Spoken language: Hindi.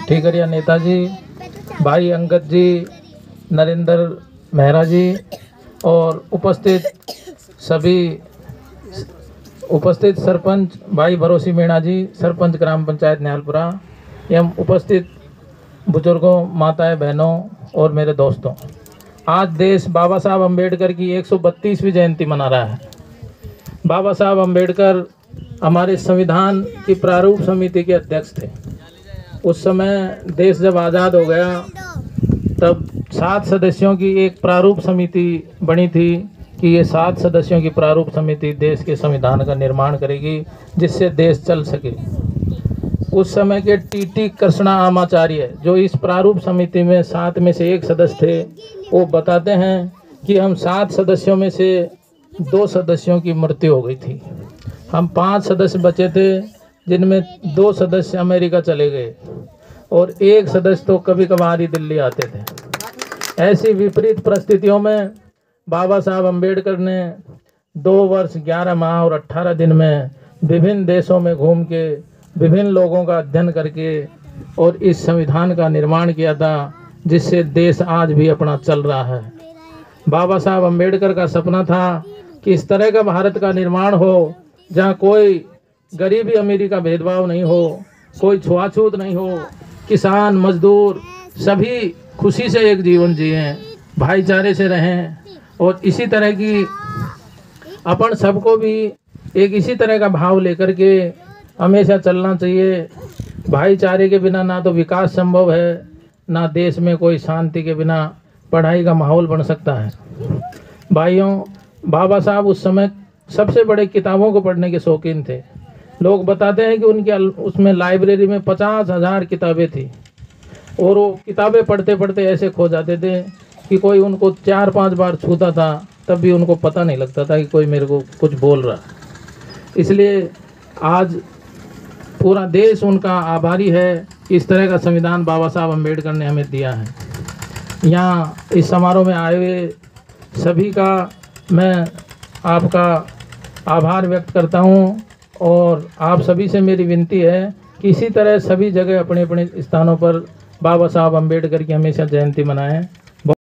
ठीकरिया नेताजी, भाई अंगद जी, नरेंद्र मेहरा जी और उपस्थित सरपंच भाई भरोसी मीणा जी, सरपंच ग्राम पंचायत न्यालपुरा एवं उपस्थित बुजुर्गों, माताएं, बहनों और मेरे दोस्तों, आज देश बाबा साहब अम्बेडकर की 132वीं जयंती मना रहा है। बाबा साहब अम्बेडकर हमारे संविधान की प्रारूप समिति के अध्यक्ष थे। उस समय देश जब आज़ाद हो गया तब 7 सदस्यों की एक प्रारूप समिति बनी थी कि ये 7 सदस्यों की प्रारूप समिति देश के संविधान का निर्माण करेगी जिससे देश चल सके। उस समय के टीटी कृष्णा आमाचार्य जो इस प्रारूप समिति में 7 में से एक सदस्य थे, वो बताते हैं कि हम 7 सदस्यों में से 2 सदस्यों की मृत्यु हो गई थी। हम 5 सदस्य बचे थे जिनमें 2 सदस्य अमेरिका चले गए और 1 सदस्य तो कभी कभार ही दिल्ली आते थे। ऐसी विपरीत परिस्थितियों में बाबा साहब अम्बेडकर ने 2 वर्ष 11 माह और 18 दिन में विभिन्न देशों में घूम के विभिन्न लोगों का अध्ययन करके और इस संविधान का निर्माण किया था जिससे देश आज भी अपना चल रहा है। बाबा साहब अम्बेडकर का सपना था कि इस तरह का भारत का निर्माण हो जहाँ कोई गरीबी अमीरी का भेदभाव नहीं हो, कोई छुआछूत नहीं हो, किसान मजदूर सभी खुशी से एक जीवन जिएं, भाईचारे से रहें और इसी तरह की अपन सबको भी एक इसी तरह का भाव लेकर के हमेशा चलना चाहिए। भाईचारे के बिना ना तो विकास संभव है, ना देश में कोई शांति के बिना पढ़ाई का माहौल बन सकता है। भाइयों, बाबा साहब उस समय सबसे बड़े किताबों को पढ़ने के शौकीन थे। लोग बताते हैं कि उनके उसमें लाइब्रेरी में 50,000 किताबें थी और वो किताबें पढ़ते पढ़ते ऐसे खो जाते थे कि कोई उनको 4-5 बार छूता था तब भी उनको पता नहीं लगता था कि कोई मेरे को कुछ बोल रहा है। इसलिए आज पूरा देश उनका आभारी है। इस तरह का संविधान बाबा साहब अम्बेडकर ने हमें दिया है। यहाँ इस समारोह में आए हुए सभी का मैं आपका आभार व्यक्त करता हूँ और आप सभी से मेरी विनती है कि इसी तरह सभी जगह अपने अपने स्थानों पर बाबा साहब अम्बेडकर की हमेशा जयंती मनाएं।